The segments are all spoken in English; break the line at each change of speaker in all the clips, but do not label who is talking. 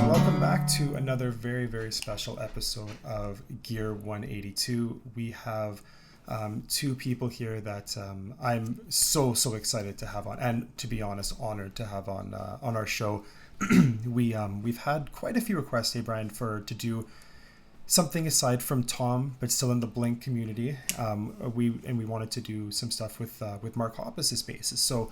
welcome back to another very, very special episode of Gear 182. We have two people here that I'm so excited to have on, and to be honest, honored to have on our show. We've had quite a few requests, hey Brian, to do something aside from Tom, but still in the Blink community. We wanted to do some stuff with Mark Hoppus's basses. So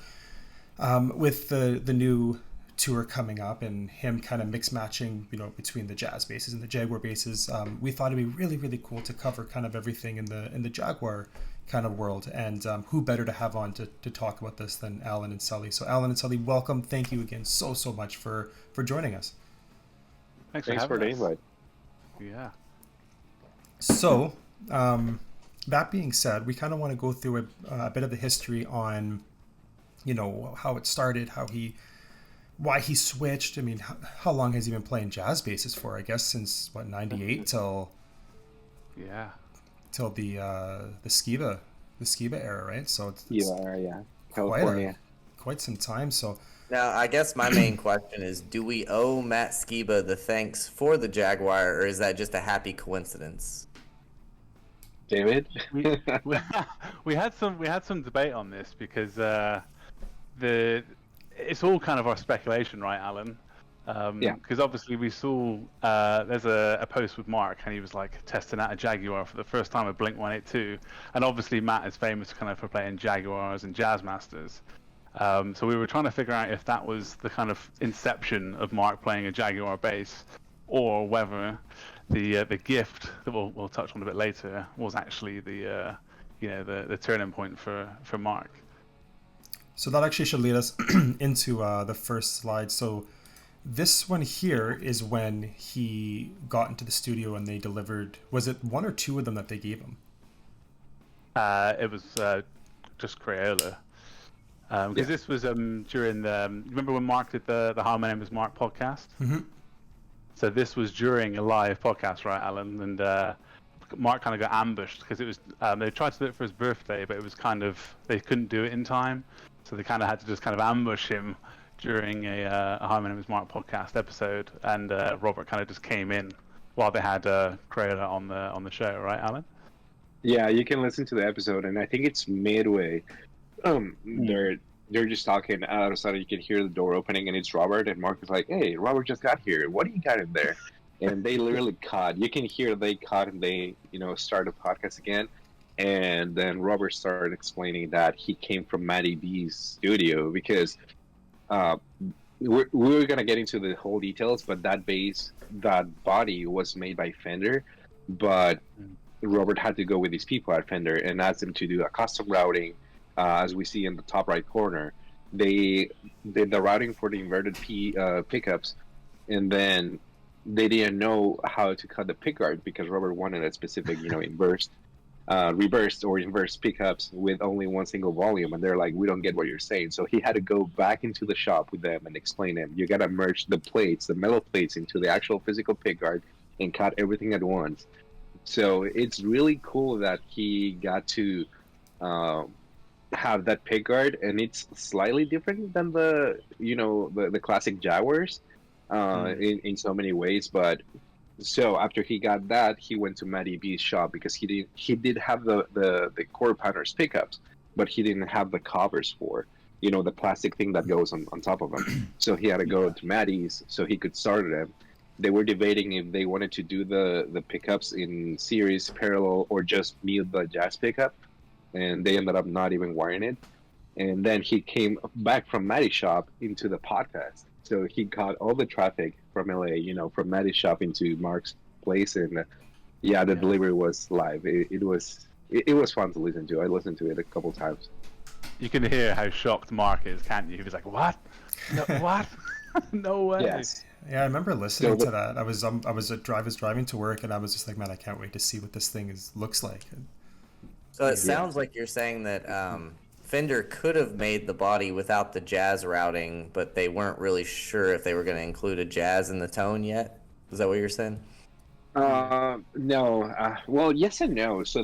with the new tour coming up and him kind of mix matching, between the jazz basses and the Jaguar basses, we thought it'd be really cool to cover kind of everything in the Jaguar kind of world. And who better to have on to talk about this than Alan and Sully? So Alan and Sully, welcome. Thank you again so much for joining us.
Thanks
for the invite.
Yeah.
So that being said, we kind of want to go through a bit of the history on, how it started, why he switched. I mean, how long has he been playing jazz basses for? I guess since what, 98 till the Skiba era, right? So it's
California.
quite some time. So
now, I guess my main question is, do we owe Matt Skiba the thanks for the Jaguar, or is that just a happy coincidence?
David?
we had some debate on this because it's all kind of our speculation, right, Alan? Because obviously we saw there's a post with Mark, and he was like testing out a Jaguar for the first time with Blink 182, and obviously Matt is famous kind of for playing Jaguars and Jazz Masters. So we were trying to figure out if that was the kind of inception of Mark playing a Jaguar bass, or whether the gift that we'll touch on a bit later was actually the turning point for Mark.
So that actually should lead us into the first slide. So this one here is when he got into the studio and they delivered, was it one or two of them that they gave him?
It was just Crayola. Because this was during remember when Mark did the Hi, My Name is Mark podcast?
Mm-hmm.
So this was during a live podcast, right, Alan? And Mark kind of got ambushed because it was they tried to do it for his birthday, but it was kind of, they couldn't do it in time. So they kind of had to just kind of ambush him during a Hi, My Name is Mark podcast episode, and Robert kind of just came in while they had Crayola on the show, right, Alan?
Yeah, you can listen to the episode, and I think it's midway. They're just talking. Out of a sudden, you can hear the door opening, and it's Robert. And Mark is like, "Hey, Robert just got here. What do you got in there?" And they literally cut. You can hear they cut, and they start a podcast again. And then Robert started explaining that he came from Matty B's studio because we're gonna get into the whole details, but that bass, that body was made by Fender, but Robert had to go with these people at Fender and ask them to do a custom routing. As we see in the top right corner, they did the routing for the inverted pickups, and then they didn't know how to cut the pickguard because Robert wanted a specific, reversed or inverse pickups with only one single volume, and they're like, we don't get what you're saying. So he had to go back into the shop with them and explain them, you gotta merge the plates, the metal plates, into the actual physical pickguard and cut everything at once. So it's really cool that he got to have that pickguard, and it's slightly different than the classic Jaguars in so many ways. But so after he got that, he went to Matty B's shop because he did have the core pounders pickups, but he didn't have the covers for the plastic thing that goes on top of them. So he had to go to Matty's so he could start them. They were debating if they wanted to do the pickups in series, parallel, or just mute the jazz pickup, and they ended up not even wiring it. And then he came back from Matty's shop into the podcast. So he got all the traffic from LA, from Matty's shop into Mark's place, and the delivery was live. It was fun to listen to. I listened to it a couple times.
You can hear how shocked Mark is, can't you? He was like, "What? No, what? No way!"
Yes.
Yeah, I remember listening to that. I was driving to work, and I was just like, "Man, I can't wait to see what this thing looks like."
So it sounds like you're saying that Fender could have made the body without the jazz routing, but they weren't really sure if they were going to include a jazz in the tone yet. Is that what you're saying?
No. Well, yes and no. So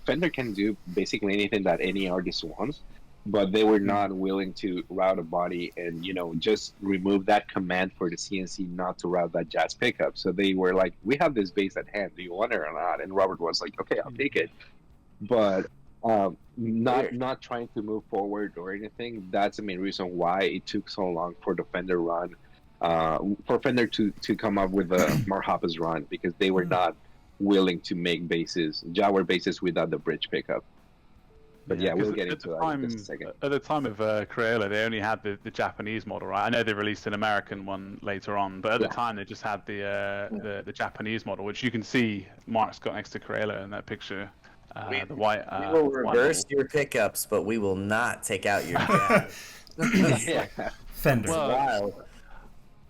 Fender can do basically anything that any artist wants, but they were not willing to route a body and just remove that command for the CNC not to route that jazz pickup. So they were like, we have this bass at hand, do you want it or not? And Robert was like, okay, I'll take it. But not trying to move forward or anything. That's the main reason why it took so long for the Fender run, for Fender to come up with a more Hoppus run, because they were not willing to make Jaguar basses without the bridge pickup. But yeah, we'll get into that in just a second.
At the time of Crayola, they only had the Japanese model, right? I know they released an American one later on, but at the time they just had the Japanese model, which you can see Mark's got next to Crayola in that picture. The white.
We will reverse your pickups, but we will not take out your jazz.
Fender.
Well,
Wow.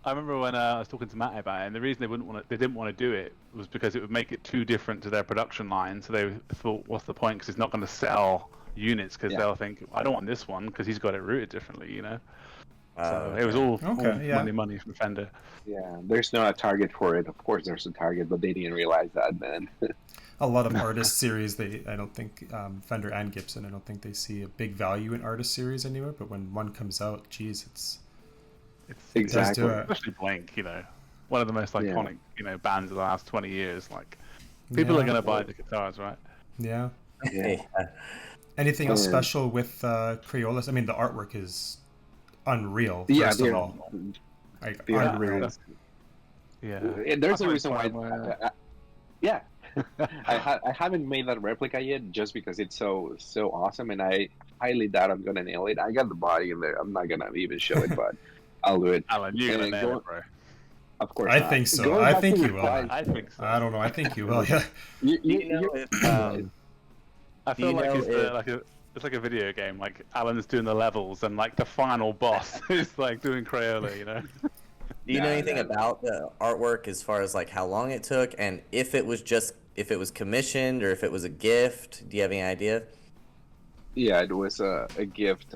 I remember when I was talking to Matt about it, and the reason they didn't want to do it was because it would make it too different to their production line. So they thought, what's the point? Because it's not going to sell units, because they'll think, I don't want this one because he's got it routed differently, So it was all money from Fender.
Yeah, there's no target for it. Of course, there's a target, but they didn't realize that then.
A lot of artist series, I don't think Fender and Gibson, I don't think they see a big value in artist series anywhere. But when one comes out, geez, it's
exactly,
especially Blink, one of the most iconic, bands of the last 20 years. Like, people are going to buy the guitars, right?
Yeah.
Yeah.
Anything else special with Crayolas? I mean, the artwork is unreal. First of all, unreal.
Yeah. And there's a reason why. I haven't made that replica yet, just because it's so awesome, and I highly doubt I'm gonna nail it. I got the body in there. I'm not gonna even show it, but I'll do it.
Alan, you're gonna nail it, bro.
Of course.
I think so. I think you will.
I think so.
I don't know. I think you will. Yeah.
I feel like it's like a video game. Like, Alan's doing the levels, and like the final boss is like doing Crayola.
Do you know anything about the artwork, as far as like how long it took, and if it was commissioned or if it was a gift? Do you have any idea?
Yeah, it was a gift.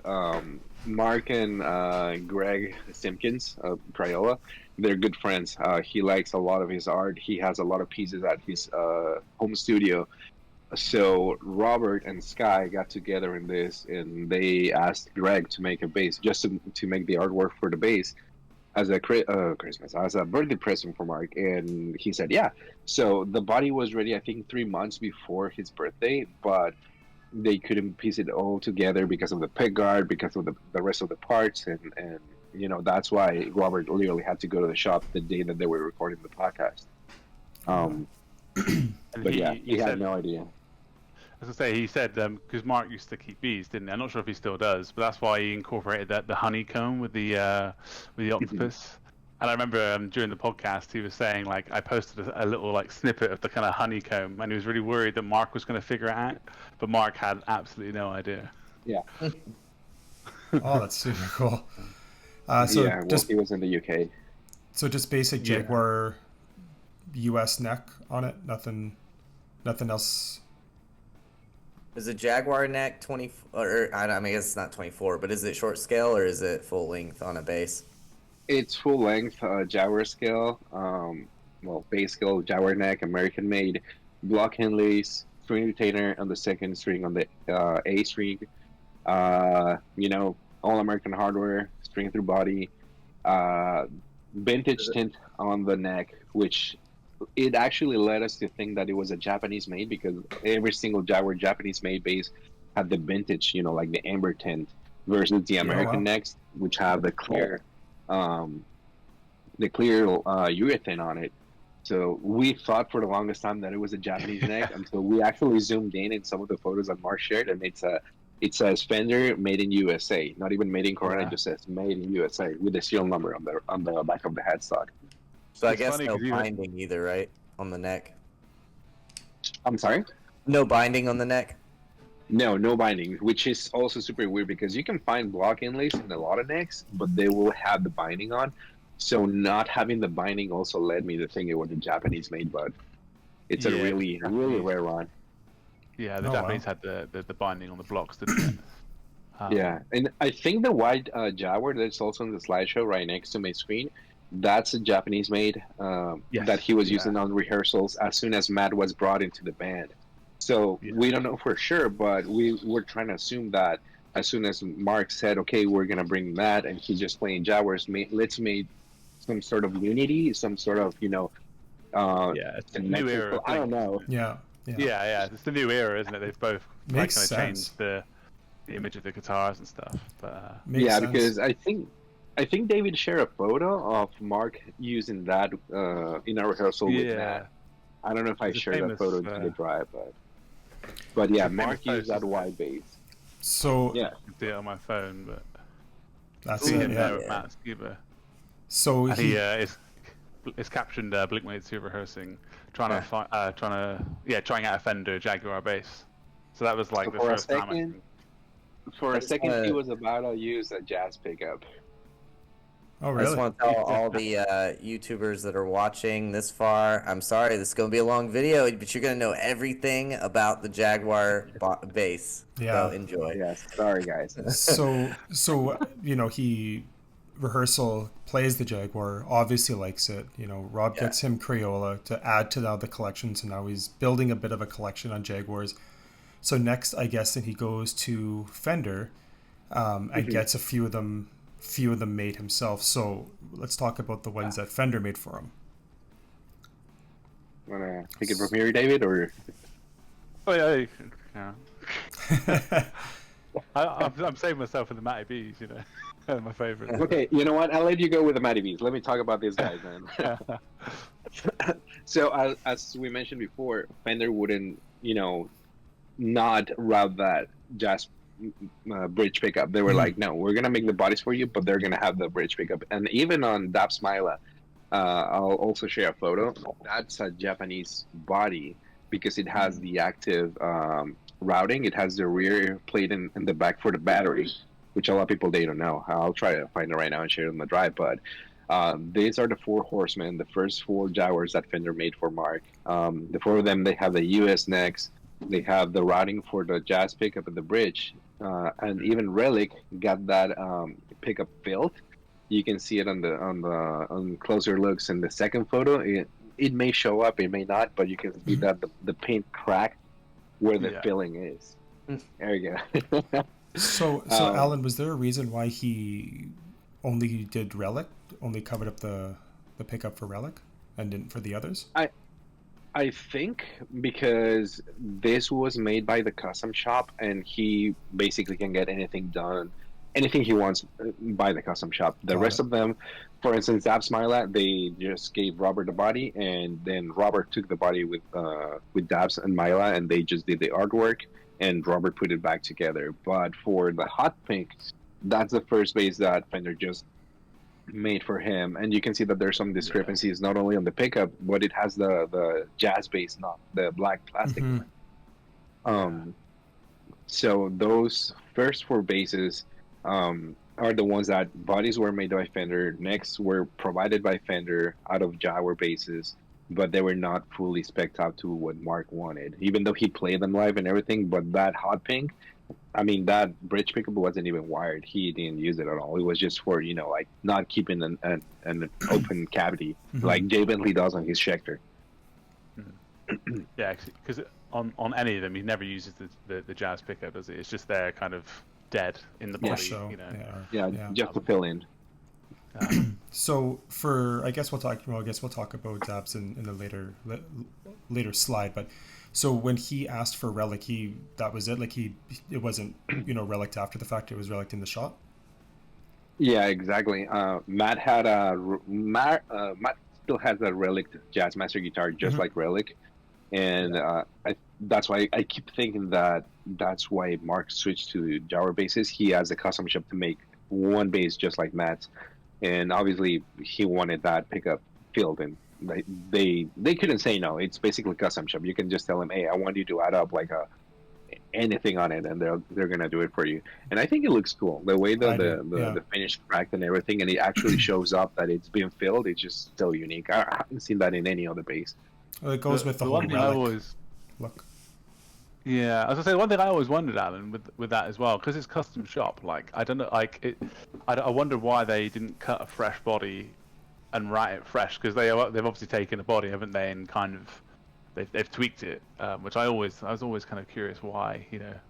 Mark and Greg Simpkins of Crayola, they're good friends. He likes a lot of his art. He has a lot of pieces at his home studio. So Robert and Sky got together in this, and they asked Greg to make a bass, just to make the artwork for the bass, as a as a birthday present for Mark. And he said yeah. So the body was ready, I think 3 months before his birthday, but they couldn't piece it all together because of the pick guard, because of the rest of the parts, and that's why Robert literally had to go to the shop the day that they were recording the podcast. But he had no idea.
As I say, he said, because Mark used to keep bees, didn't he? I'm not sure if he still does, but that's why he incorporated the honeycomb with the octopus. And I remember during the podcast, he was saying, like, I posted a little like snippet of the kind of honeycomb, and he was really worried that Mark was going to figure it out, but Mark had absolutely no idea.
Yeah.
Oh, that's super cool.
He was in the UK.
So just basic Jaguar US neck on it, nothing else.
Is the Jaguar neck 20? Or I guess it's not 24, but is it short scale or is it full length on a bass?
It's full length Jaguar scale. Bass scale, Jaguar neck, American made, block Henleys, string retainer on the second string on the A string. All American hardware, string through body, vintage tint on the neck, which it actually led us to think that it was a Japanese made, because every single Jaguar Japanese made bass had the vintage, like the amber tint, versus the American necks, which have the clear urethane on it. So we thought for the longest time that it was a Japanese neck until we actually zoomed in some of the photos that Mark shared, and it says Fender made in USA, not even made in Korea. It just says made in USA with the serial number on the back of the headstock.
So I guess no binding either, right? On the neck.
I'm sorry?
No binding on the neck?
No binding, which is also super weird, because you can find block inlays in a lot of necks, but they will have the binding on. So not having the binding also led me to think it was a Japanese made, but it's a really rare one.
Yeah, the Japanese had the binding on the blocks, didn't it?
Yeah, and I think the white Jaguar that's also on the slideshow right next to my screen, that's a Japanese made that he was using on rehearsals as soon as Matt was brought into the band. So we don't know for sure, but we were trying to assume that as soon as Mark said, "Okay, we're gonna bring Matt," and he's just playing Jaguars, let's make some sort of unity, some sort of
Yeah, it's a new era.
I don't know.
Yeah.
Yeah. It's the new era, isn't it? They've both
Makes
kind of
sense.
changed the image of the guitars and stuff. But
Makes sense.
Because I think David shared a photo of Mark using that in a rehearsal with Matt. I don't know if I shared that photo to the drive, but yeah, Mark used that wide bass.
So
yeah,
I can do it on my phone, but
that's
see
it.
him
Yeah.
there with Matt Scuba.
So
And
he
he is captioned Blink-182 rehearsing, trying out a Fender Jaguar bass. So that was like
So
the
for
first
a
time.
second, for a second, he was about to use a jazz pickup.
Oh,
I
really?
just want to tell all the YouTubers that are watching this far, I'm sorry, this is going to be a long video, but you're going to know everything about the Jaguar bass.
Yeah.
So enjoy.
Yes, sorry guys.
So he rehearsal plays the Jaguar, obviously likes it. Rob gets him Crayola to add to the collection, so now he's building a bit of a collection on Jaguars. So next, I guess, then he goes to Fender and gets a few of them made himself. So let's talk about the ones that Fender made for him.
Wanna take it from here, David, or?
Oh yeah. I'm saving myself for the Matty B's, They're my favourite.
Okay, you know what? I'll let you go with the Matty B's. Let me talk about these guys, man. So as we mentioned before, Fender wouldn't, not route that jazz bridge pickup. They were like, no, we're gonna make the bodies for you, but they're gonna have the bridge pickup. And even on Dab Smila, I'll also share a photo. That's a Japanese body because it has the active routing. It has the rear plate in the back for the battery, which a lot of people they don't know. I'll try to find it right now and share it on the drive. But these are the 4 horsemen, the first 4 Jaguars that Fender made for Mark. The 4 of them, they have the US necks. They have the routing for the jazz pickup and the bridge. And even Relic got that pickup built. You can see it on closer looks in the second photo. It may show up, it may not, but you can see that the paint cracked where the filling is. There you go.
So Alan, was there a reason why he only did Relic, only covered up the pickup for Relic, and didn't for the others?
I think because this was made by the custom shop, and he basically can get anything done, anything he wants by the custom shop. The rest of them, for instance, Zap Smilat, they just gave Robert the body, and then Robert took the body with Dabs and Mila, and they just did the artwork, and Robert put it back together. But for the Hot Pink, that's the first base that Fender just made for him, and you can see that there's some discrepancies not only on the pickup, but it has the jazz bass, not the black plastic one. So those first 4 bases are the ones that bodies were made by Fender, necks were provided by Fender out of Jaguar bases, but they were not fully spec'd out to what Mark wanted, even though he played them live and everything. But that Hot Pink, I mean, that bridge pickup wasn't even wired. He didn't use it at all. It was just for, like not keeping an open cavity like Jay Bentley does on his Schecter.
Yeah, because on any of them, he never uses the jazz pickup, does he? It's just there kind of dead in the body,
just to fill in.
So for I guess we'll talk about Dabs in a later slide, but so when he asked for Relic, that was it. Like it wasn't Relic after the fact. It was Relic in the shop.
Yeah, exactly. Matt had Matt still has a Relic Jazzmaster guitar, just like Relic, and that's why I keep thinking that's why Mark switched to Jaguar basses. He has a custom shop to make one bass just like Matt's, and obviously he wanted that pickup filled in. They couldn't say no. It's basically custom shop. You can just tell them, hey, I want you to add up like anything on it, and they're gonna do it for you. And I think it looks cool the way the finish cracked and everything, and it actually shows up that it's been filled. It's just so unique. I haven't seen that in any other bass.
Well, it goes with the whole Relic look.
Yeah, I was gonna say one thing I always wondered, Alan, with that as well, because it's custom shop. Like I don't know, I wonder why they didn't cut a fresh body and write it fresh, because they've obviously taken a body, haven't they, and kind of they've tweaked it, which I was always kind of curious why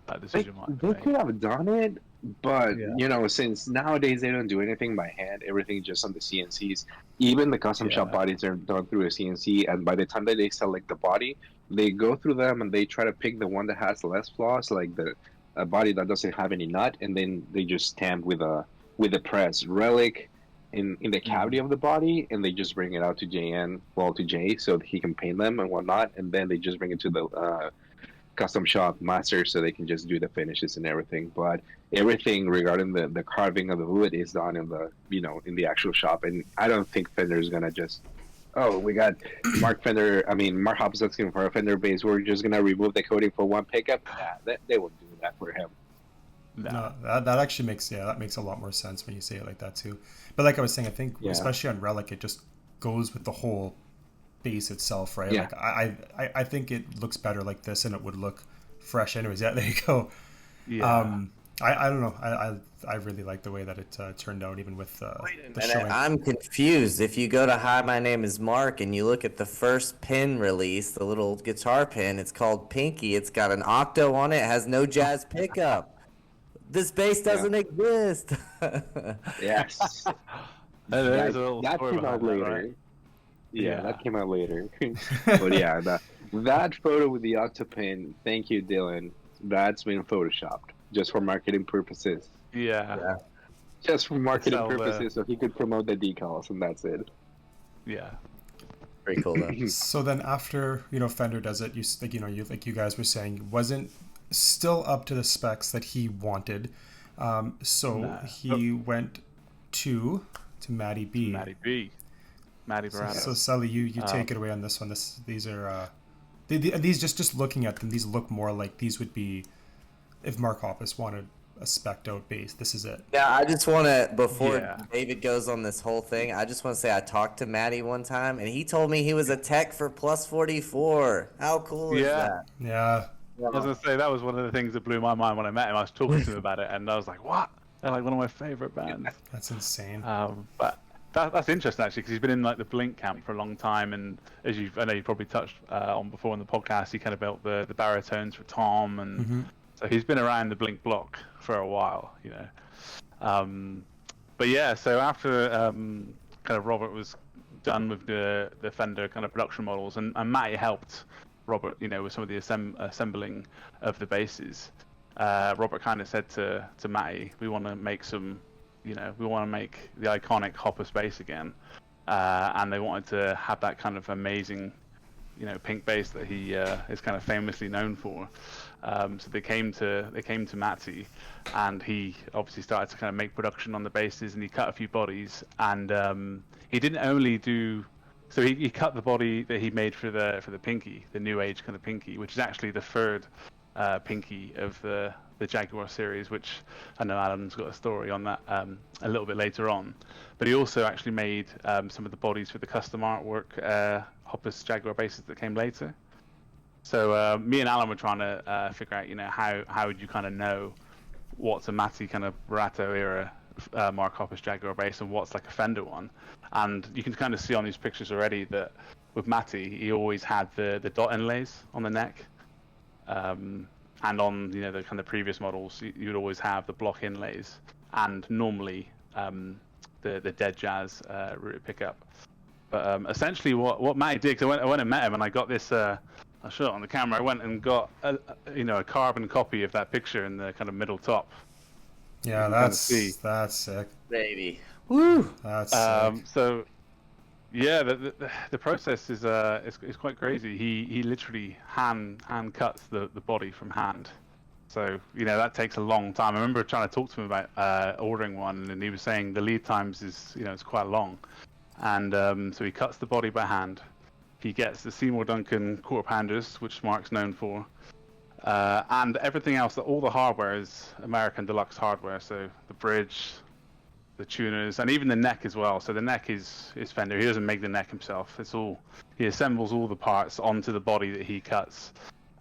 that decision might be
They
made.
could have done it, But
Yeah.
you know, since nowadays they don't do anything by hand, everything just on the CNCs. Even the custom shop
Yeah.
bodies are done through a CNC, and by the time that they select the body, they go through them and they try to pick the one that has less flaws, like the a body that doesn't have any nut, and then they just stamp with a press relic in the cavity of the body, and they just bring it out to JN, well to Jay, so that he can paint them and whatnot, and then they just bring it to the custom shop master so they can just do the finishes and everything. But everything regarding the carving of the wood is done in the in the actual shop. And I don't think Fender is gonna just we got Mark Hoppus asking for a Fender bass. We're just gonna remove the coating for one pickup. Nah, they won't do that for him.
No, that actually makes that makes a lot more sense when you say it like that too. But like I was saying, I think especially on Relic, it just goes with the whole base itself, right?
Yeah.
Like I think it looks better like this, and it would look fresh anyways. Yeah, there you go.
Yeah.
I don't know. I really like the way that it turned out, even with the showing.
I'm confused. If you go to Hi, My Name is Mark, and you look at the first pin release, the little guitar pin, it's called Pinky. It's got an octo on it. It has no jazz pickup. This bass doesn't exist.
Yes.
that
came out later.
right?
Yeah, that came out later. But yeah, that photo with the octopin, thank you, Dylan. That's been photoshopped just for marketing purposes.
Yeah.
Just for marketing
So,
purposes, so he could promote the decals, and that's it.
Yeah.
Very cool though.
So then after Fender does it, you guys were saying, wasn't still up to the specs that he wanted. He went to Matty B.
Matty Barato.
So Sully, you take it away on this one. These are these just looking at them, these look more like these would be if Mark Hoppus wanted a spec'd out bass. This is it.
Yeah, I just want to, before David goes on this whole thing, I just want to say I talked to Matty one time, and he told me he was a tech for Plus 44. How cool is that?
Yeah.
I was going to say, that was one of the things that blew my mind when I met him. I was talking to him about it, and I was like, what? They're like one of my favorite bands.
That's insane.
But that's interesting, actually, because he's been in like the Blink camp for a long time, and as I know you probably touched on before in the podcast, he kind of built the baritones for Tom, and so he's been around the Blink block for a while, But yeah, so after kind of Robert was done with the Fender kind of production models, and Matty helped Robert, with some of the assembling of the basses. Robert kind of said to Matty, we want to make we want to make the iconic Hoppus bass again, and they wanted to have that kind of amazing, pink bass that he is kind of famously known for. So they came to Matty, and he obviously started to kind of make production on the basses, and he cut a few bodies, and he didn't only do. So he cut the body that he made for the Pinky, the new age kind of Pinky, which is actually the third Pinky of the Jaguar series, which I know Alan's got a story on that a little bit later on. But he also actually made some of the bodies for the custom artwork Hoppus Jaguar basses that came later. So me and Alan were trying to figure out, how would you kind of know what's a Matty kind of Barato era Mark Hoppus Jaguar bass and what's like a Fender one. And you can kind of see on these pictures already that with Matty, he always had the dot inlays on the neck. And on the kind of previous models, you would always have the block inlays, and normally the dead jazz rooted pickup. But essentially, what Matty did, because I went and met him, and I got this. I'll show it on the camera. I went and got a carbon copy of that picture in the kind of middle top.
Yeah, that's sick,
baby. Woo!
That's sick.
So. Yeah, the process is quite crazy. He literally hand cuts the body from hand, so that takes a long time. I remember trying to talk to him about ordering one, and he was saying the lead times is it's quite long, and so he cuts the body by hand. He gets the Seymour Duncan quarter pounders, which Mark's known for, and everything else. All the hardware is American Deluxe hardware, so the bridge, the tuners, and even the neck as well. So the neck is Fender. He doesn't make the neck himself. He assembles all the parts onto the body that he cuts,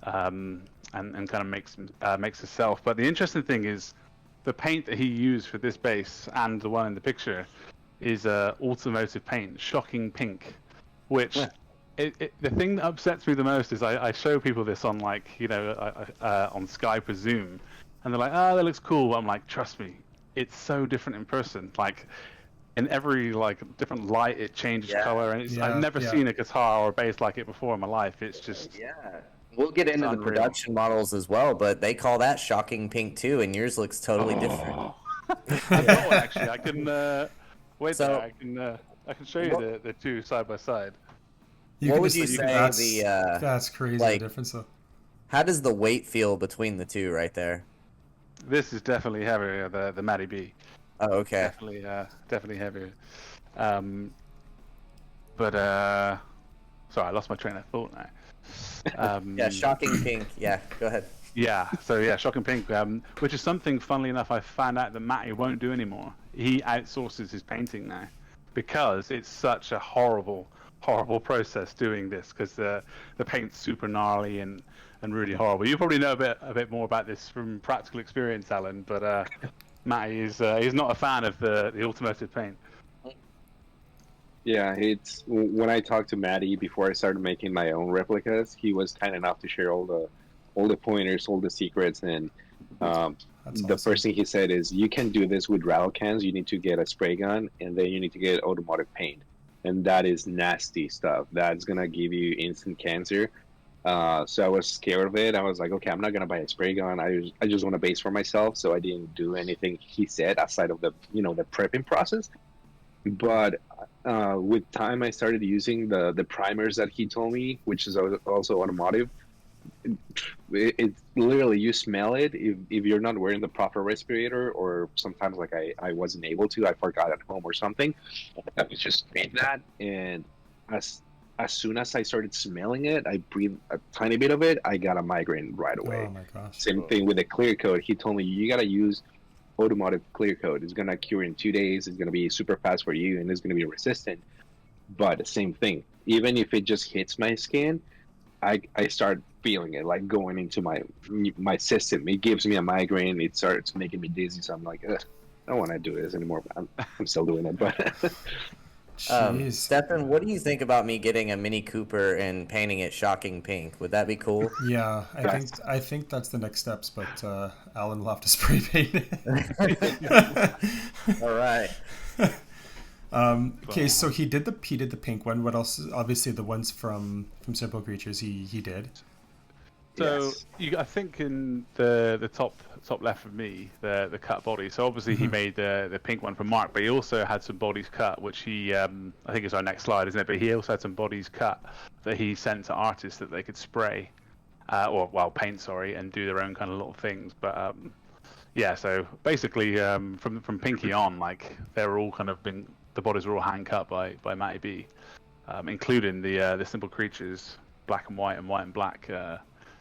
and kind of makes himself. But the interesting thing is the paint that he used for this bass and the one in the picture is automotive paint, shocking pink, which the thing that upsets me the most is I show people this on on Skype or Zoom, and they're like, "Oh, that looks cool." I'm like, "Trust me, it's so different in person. Like, in every like different light, it changes color, and I've never seen a guitar or a bass like it before in my life. It's just
We'll get into the
unreal.
production models as well, but they call that shocking pink too, and yours looks totally different.
I've got one actually. I can wait
So-
there. I can show you the two side by side.
What would you say
that's crazy,
like-
the difference though.
How does the weight feel between the two right there?
This is definitely heavier, the Matty B.
Oh, okay.
Definitely heavier. But sorry, I lost my train of thought now.
Yeah, shocking pink. Yeah, go ahead.
Yeah, so yeah, shocking pink, which is something, funnily enough, I found out that Matty won't do anymore. He outsources his painting now because it's such a horrible process doing this, because the paint's super gnarly and really horrible. You probably know a bit more about this from practical experience, Alan, but Matty is he's not a fan of the automotive paint.
Yeah, it's when I talked to Matty before I started making my own replicas, he was kind enough to share all the pointers, all the secrets, and the first thing he said is, you can do this with rattle cans. You need to get a spray gun, and then you need to get automotive paint, and that is nasty stuff. That's gonna give you instant cancer. So I was scared of it. I was like, okay, I'm not gonna buy a spray gun. I just want a base for myself. So I didn't do anything he said outside of the prepping process. But with time, I started using the primers that he told me, which is also automotive. It's literally, you smell it if you're not wearing the proper respirator, or sometimes like I wasn't able to, I forgot at home or something. I was just spraying that, and as soon as I started smelling it, I breathed a tiny bit of it, I got a migraine right away.
Oh my gosh.
Same thing with the clear coat. He told me, you gotta use automotive clear coat. It's gonna cure in 2 days. It's gonna be super fast for you, and it's gonna be resistant. But the same thing, even if it just hits my skin, I start feeling it like going into my system. It gives me a migraine. It starts making me dizzy. So I'm like, ugh, I don't want to do this anymore. But I'm still doing it. But
Stefan, what do you think about me getting a Mini Cooper and painting it shocking pink? Would that be cool?
Yeah, I think that's the next steps. But Alan will have to spray paint it.
All right.
Okay, so he did the pink one. What else? Obviously, the ones from Simple Creatures he did.
So I think in the top left of me, the cut body. So obviously he made the pink one for Mark, but he also had some bodies cut, which he I think is our next slide, isn't it? But he also had some bodies cut that he sent to artists that they could spray, paint, sorry, and do their own kind of little things. But yeah, so basically from Pinky on, like they were all kind of the bodies were all hand cut by Matty B, including the Simple Creatures black and white and black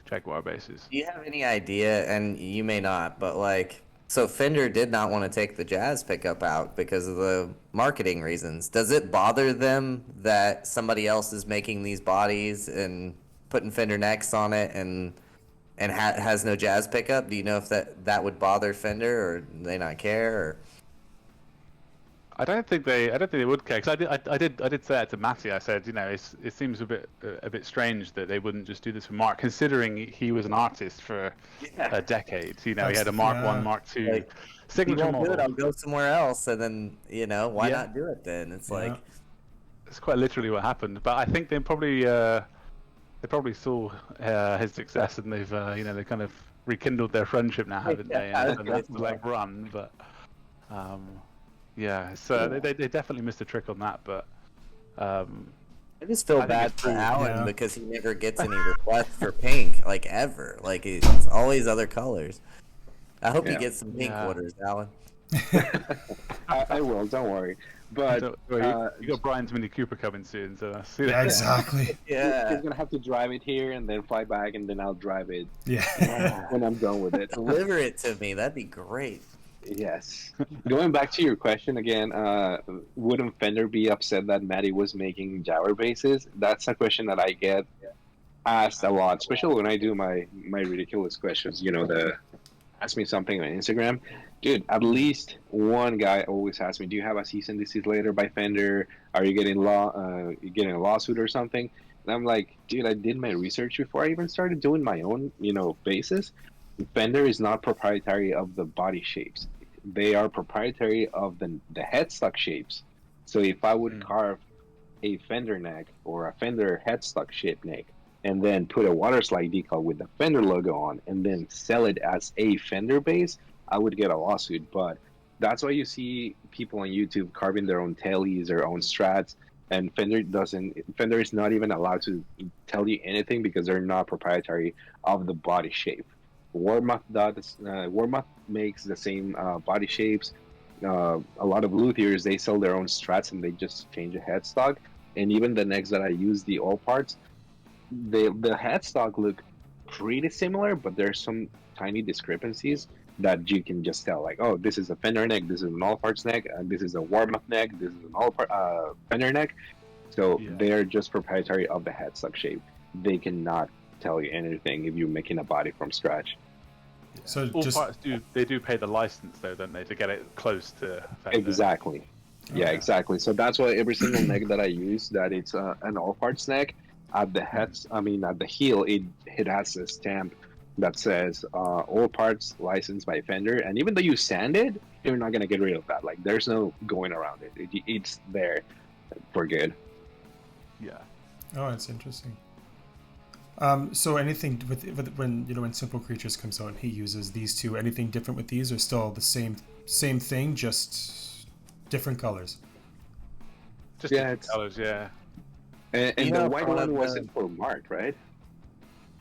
Jaguar basses.
Do you have any idea, and you may not, but like, so Fender did not want to take the jazz pickup out because of the marketing reasons. Does it bother them that somebody else is making these bodies and putting Fender necks on it and has no jazz pickup? Do you know if that would bother Fender, or do they not care? Or?
I don't think they would care, because I did say that to Matty. I said, it seems a bit strange that they wouldn't just do this for Mark, considering he was an artist for a decade. He had a Mark 1, Mark 2 signature model.
Do it, I'll go somewhere else, and then why not do it then? It's like
it's quite literally what happened. But I think they probably saw his success, and they've they kind of rekindled their friendship now, haven't they? And that's like run, but. Yeah, so they definitely missed a trick on that, but
I just feel bad for Alan because he never gets any requests for pink, like ever. Like it's always other colors. I hope you get some pink orders, Alan.
I will, don't worry. But
you got Brian's Mini Cooper coming soon, so that's
exactly.
He's gonna have to drive it here and then fly back, and then I'll drive it. When I'm done with it.
Deliver it to me. That'd be great.
Yes. Going back to your question again, wouldn't Fender be upset that Matty was making Jaguar basses? That's a question that I get asked a lot, especially when I do my ridiculous questions. Ask me something on Instagram. Dude, at least one guy always asks me, do you have a cease and desist letter by Fender? Are you getting a lawsuit or something? And I'm like, dude, I did my research before I even started doing my own, basses. Fender is not proprietary of the body shapes. They are proprietary of the headstock shapes. So if I would carve a Fender neck or a Fender headstock shaped neck, and then put a water slide decal with the Fender logo on, and then sell it as a Fender bass, I would get a lawsuit. But that's why you see people on YouTube carving their own tailies, their own strats, and Fender doesn't. Fender is not even allowed to tell you anything because they're not proprietary of the body shape. Warmoth does. Warmoth makes the same body shapes. A lot of luthiers, they sell their own strats and they just change the headstock. And even the necks that I use, the all parts, the headstock look pretty similar, but there's some tiny discrepancies that you can just tell. Like, oh, this is a Fender neck, this is an all parts neck, this is a Warmoth neck, this is an all part Fender neck. So they're just proprietary of the headstock shape. They cannot tell you anything if you're making a body from scratch.
So
all parts do pay the license though, don't they, to get it close to Fender?
Exactly. Yeah, exactly. So that's why every single neck that I use, that it's an all parts neck, at the at the heel, it has a stamp that says all parts licensed by Fender. And even though you sand it, you're not gonna get rid of that. Like, there's no going around it. It's there for good.
Yeah.
Oh, that's interesting. So anything with when Simple Creatures comes out and he uses these two, anything different with these, or still the same thing, just different colors?
Just different colors, yeah.
And the white one wasn't for Mark, right?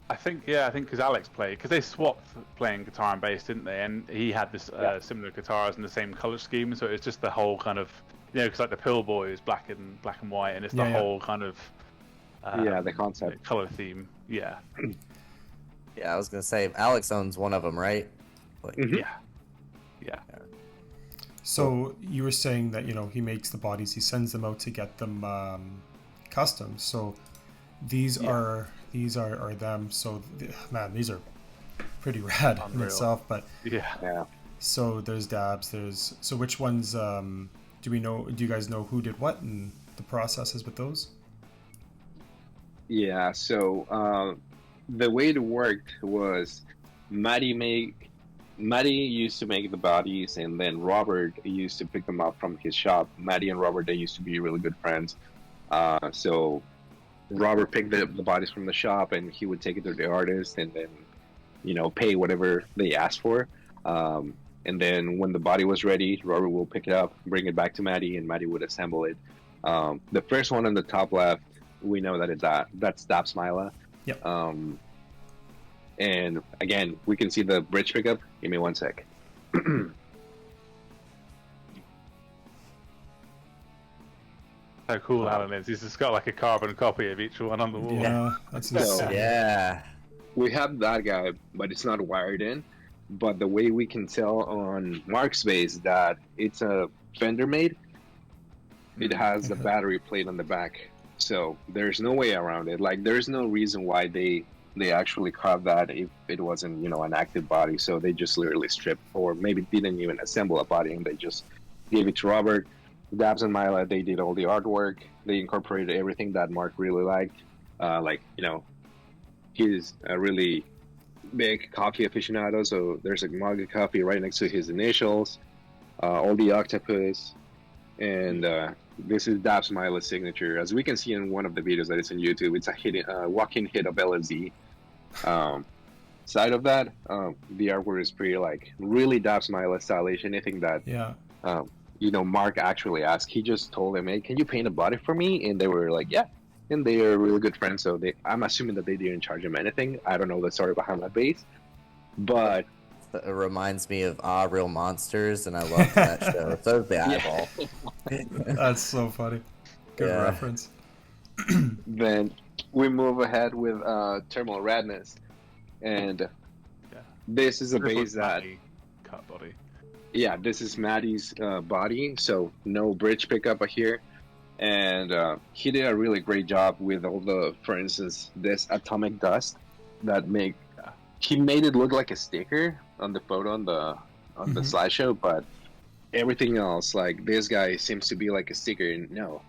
I think because Alex played, because they swapped playing guitar and bass, didn't they? And he had this similar guitars in the same color scheme, so it's just the whole kind of, because like the Pillboy is black and white, and it's the whole kind of
the concept
color theme. Yeah.
Yeah, I was gonna say Alex owns one of them, right? Like,
Yeah.
So you were saying that he makes the bodies, he sends them out to get them custom. So these are them. So man, these are pretty rad in itself. But
yeah.
So there's dabs. So which ones do you guys know who did what and the processes with those?
Yeah, so the way it worked was Maddie used to make the bodies, and then Robert used to pick them up from his shop. Maddie and Robert, they used to be really good friends. So Robert picked the bodies from the shop, and he would take it to the artist, and then pay whatever they asked for. And then when the body was ready, Robert will pick it up, bring it back to Maddie, and Maddie would assemble it. The first one on the top left, we know that that's Dap Smila.
Yep.
And again, we can see the bridge pickup. Give me one sec.
How cool Alan is. He's just got like a carbon copy of each one on the wall.
Yeah, that's insane.
Yeah.
We have that guy, but it's not wired in. But the way we can tell on Marks Bass that it's a Fender made, it has the battery plate on the back. So there's no way around it. Like, there's no reason why they actually carved that if it wasn't, an active body. So they just literally stripped, or maybe didn't even assemble a body, and they just gave it to Robert. Dabs and Mila, they did all the artwork. They incorporated everything that Mark really liked. He's a really big coffee aficionado, so there's a mug of coffee right next to his initials, all the octopus, and this is Dabs Mila's signature. As we can see in one of the videos that is on YouTube, it's a walk-in hit of LSD. Side of that, the artwork is pretty really Dabs Mila stylish. Anything that Mark actually asked, he just told him, "Hey, can you paint a body for me?" And they were like, "Yeah." And they are really good friends, so I'm assuming that they didn't charge him anything. I don't know the story behind that bass, but
it reminds me of Real Monsters, and I love that show. So the eyeball.
That's so funny. Good reference.
Then we move ahead with Thermal Radness, and this is a bass that
cut body.
Yeah, this is Maddie's body, so no bridge pickup here. And he did a really great job with all the, for instance, this atomic dust that he made it look like a sticker on the photo on the slideshow, but everything else, like this guy seems to be like a sticker, and no,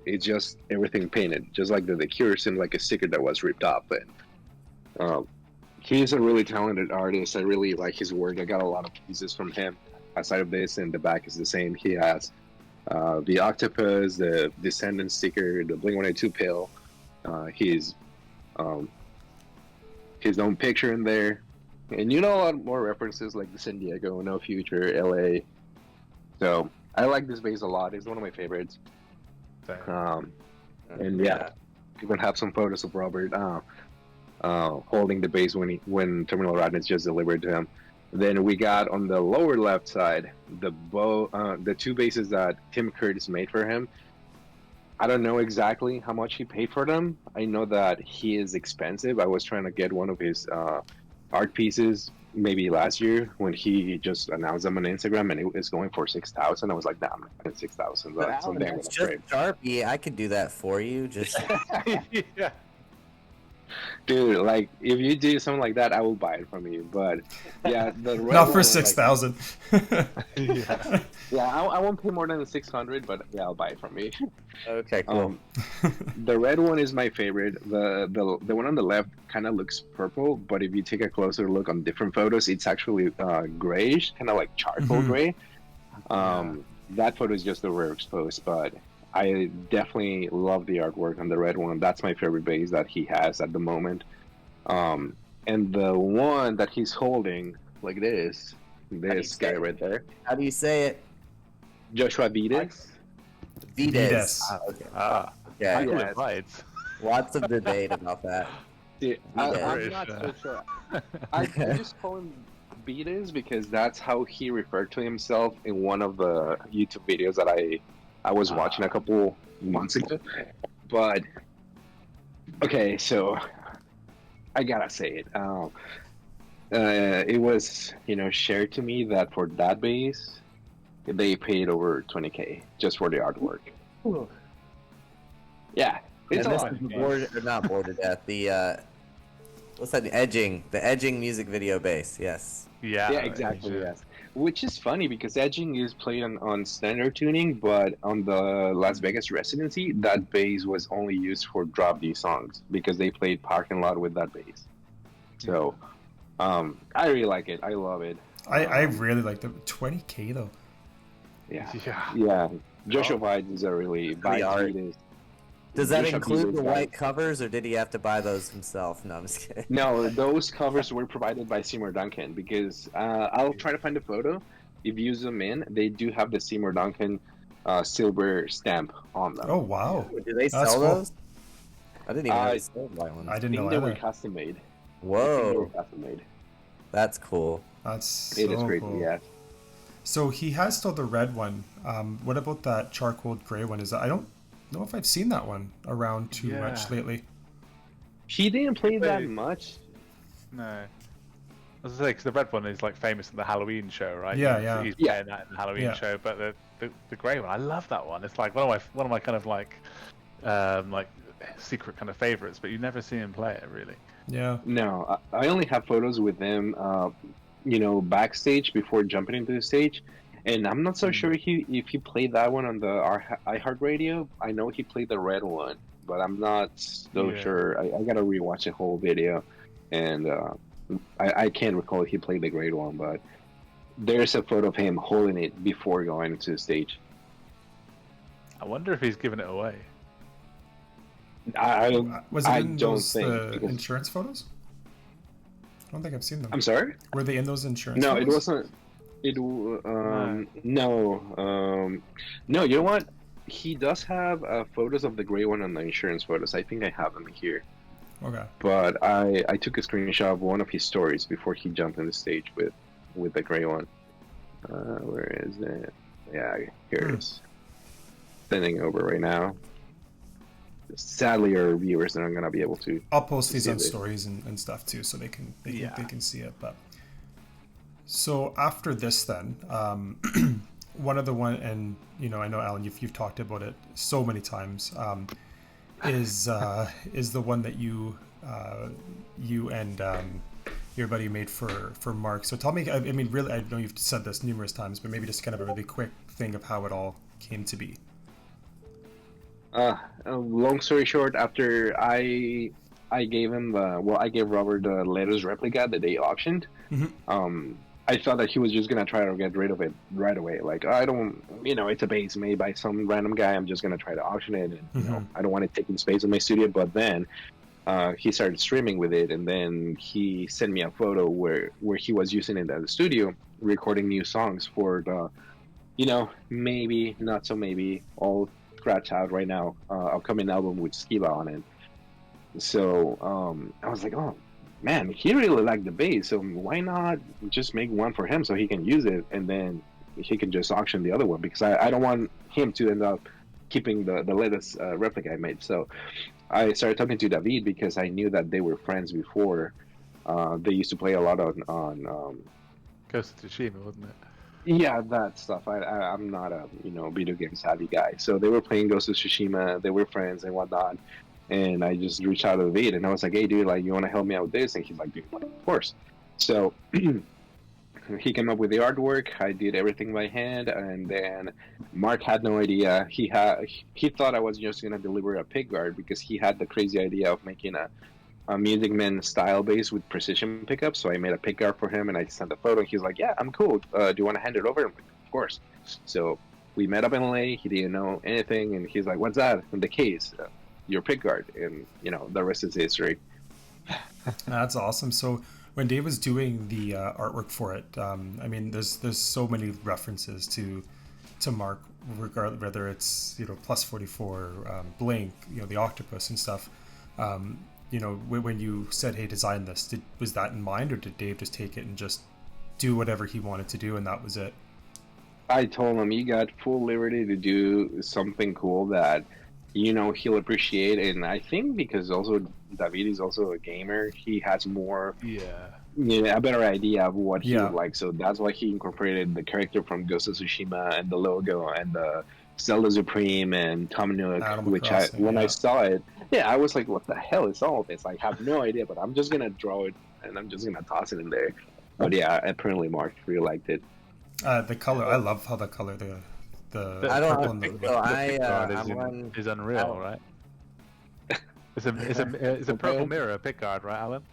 it's just everything painted, just like the Cure seemed like a sticker that was ripped off. And He's a really talented artist. I really like his work. I got a lot of pieces from him. Aside of this, and the back is the same. He has the octopus, the Descendant sticker, the Blink-182 pill. His his own picture in there, and a lot more references like the San Diego, No Future, LA. So I like this bass a lot. It's one of my favorites. And yeah, even have some photos of Robert holding the bass when Terminal Radness just delivered to him. Then we got on the lower left side the two basses that Tim Curtis made for him. I don't know exactly how much he paid for them. I know that he is expensive. I was trying to get one of his art pieces maybe last year when he just announced them on Instagram, and it was going for $6,000. I was like, nah, I'm not paying $6,000. That's something I'm gonna
Just
trade.
Sharpie, I could do that for you. Just
Yeah.
Dude, like if you do something like that, I will buy it from you. But yeah, the red
Not for
one,
6,000.
Yeah, I won't pay more than 600, but yeah, I'll buy it from you.
okay, cool.
The red one is my favorite. The one on the left kind of looks purple, but if you take a closer look on different photos, it's actually grayish, kind of like charcoal gray. That photo is just overexposed, but I definitely love the artwork on the red one. That's my favorite bass that he has at the moment. And the one that he's holding, like this guy right there,
How do you say it?
Joshua Vides.
Vides.
Okay.
Yeah,
I call
yes.
it Vides.
lots of debate about that.
I'm
Vides.
not so sure. I just call him Vides because that's how he referred to himself in one of the YouTube videos that I was watching a couple months ago. But okay, so I gotta say it. It was shared to me that for that bass they paid over $20K just for the artwork. Yeah, it's
And
a
this
lot.
is not bored to death. The what's that? The edging music video bass. Yes.
Yeah.
Yeah, exactly. Yes. Which is funny because edging is played on standard tuning, but on the Las Vegas residency, that bass was only used for drop D songs because they played parking lot with that bass. So, I really like it. I love it.
I really like the 20K though.
Yeah. Joshua Vides is a really
art.
Vides.
Does that
Joshua
include
Vides
the
is
white covers, or did he have to buy those himself? No, I'm just kidding.
No, those covers were provided by Seymour Duncan because I'll try to find a photo. If you zoom in, they do have the Seymour Duncan silver stamp on them.
Oh wow.
Do they
That's
sell
cool.
those? I didn't even know they sold white ones.
I
I
didn't
think
know
they were
either.
custom made.
Whoa,
Custom made.
that's cool.
That's
It is
so
great.
cool.
Yeah.
So he has still the red one. What about that charcoal gray one? I don't know if I've seen that one around too much lately.
He didn't play that much.
No. I was gonna say, because the red one is like famous at the Halloween show, right?
Yeah.
He's playing that in the Halloween
Yeah.
show, but the grey one, I love that one. It's like one of my kind of like secret kind of favorites, but you never see him play it really.
Yeah.
No, I only have photos with him, backstage before jumping into the stage. And I'm not so sure if he played that one on the iHeartRadio. I know he played the red one, but I'm not so sure. I gotta rewatch the whole video, and I can't recall if he played the gray one. But there's a photo of him holding it before going to the stage.
I wonder if he's given it away.
Was it
I
in
don't
those
think, because-
insurance photos? I don't think I've seen them.
I'm sorry.
Were they in those insurance?
No,
photos?
it wasn't. No. You know what? He does have photos of the gray one on the insurance photos. I think I have them here.
Okay.
But I took a screenshot of one of his stories before he jumped on the stage with the gray one. Where is it? Yeah, here it is. Sending over right now. Sadly, our viewers aren't gonna be able to.
I'll post these
see
on
this.
stories and stuff too, so they can see it. But so after this, then one of the one, and I know Alan, you've talked about it so many times. Is the one that you and your buddy made for Mark. So tell me, I mean, really, I know you've said this numerous times, but maybe just kind of a really quick thing of how it all came to be.
Long story short, after I I gave him I gave Robert the latest replica that they auctioned. I thought that he was just gonna try to get rid of it right away. Like, I don't, it's a bass made by some random guy. I'm just gonna try to auction it, and I don't want it taking space in my studio. But then he started streaming with it, and then he sent me a photo where he was using it at the studio, recording new songs for the, maybe not so maybe all scratch out right now upcoming album with Skiba on it. So I was like, oh man, he really liked the bass, so why not just make one for him so he can use it, and then he can just auction the other one, because I don't want him to end up keeping the latest replica I made. So I started talking to David, because I knew that they were friends before. They used to play a lot on
Ghost of Tsushima, wasn't it?
Yeah, that stuff. I'm not a video game savvy guy, so they were playing Ghost of Tsushima. They were friends and whatnot. And I just reached out to David, and I was like, hey, dude, like, you want to help me out with this? And he's like, dude, of course. So he came up with the artwork. I did everything by hand, and then Mark had no idea. He thought I was just going to deliver a pickguard, because he had the crazy idea of making a Music Man style bass with precision pickups. So I made a pickguard for him, and I sent a photo, and he's like, yeah, I'm cool. Do you want to hand it over? I'm like, of course. So we met up in LA. He didn't know anything, and he's like, what's that in the case? Your pickguard, and the rest is history.
That's awesome. So when Dave was doing the artwork for it, I mean, there's so many references to Mark, regardless whether it's Plus 44, Blink, the octopus and stuff. When you said, hey, design this, was that in mind, or did Dave just take it and just do whatever he wanted to do and that was it?
I told him he got full liberty to do something cool that he'll appreciate. And I think because also David is also a gamer, he has more a better idea of what he would like. So that's why he incorporated the character from Ghost of Tsushima and the logo and the Zelda Supreme and Tom Nook, which I saw it, I was like, what the hell is all of this? I have no idea, but I'm just gonna draw it and I'm just gonna toss it in there. But apparently Mark really liked it.
The color, I love how the color, the
I don't
know. Is unreal, right? It's a purple mirror pickguard, right, Alan?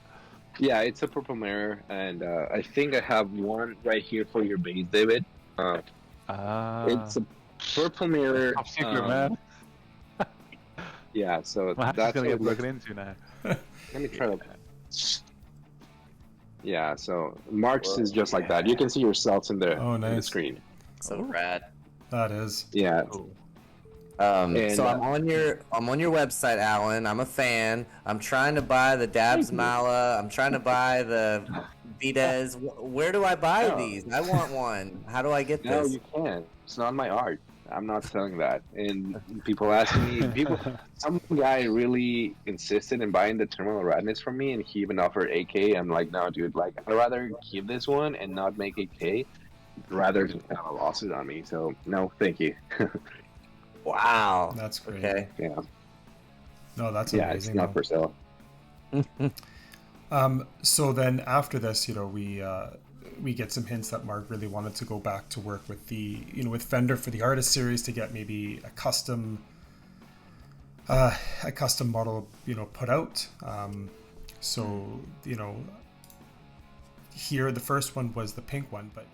Yeah, it's a purple mirror, and I think I have one right here for your bass, David. It's a purple mirror.
Top secret, man.
Yeah, so
that's gonna get broken into now.
Let me try to. Yeah, so Marks is just like that. You can see yourselves in the in the screen.
So rad.
That is.
Yeah.
So I'm on your website, Alan. I'm a fan. I'm trying to buy the Dabs Mala. I'm trying to buy the Vides. Where do I buy these? I want one. How do I get this?
No, you can't. It's not my art. I'm not selling that. And people ask me, some guy really insisted in buying the Terminal Radness from me, and he even offered AK. I'm like, no, dude. Like, I'd rather keep this one and not make AK, rather than have a lawsuit on me. So no, thank you.
Wow,
that's great.
Okay.
Yeah.
No, that's amazing.
It's not for sale.
So then after this, we get some hints that Mark really wanted to go back to work with with Fender for the Artist Series to get maybe a custom model, put out. So here the first one was the pink one, but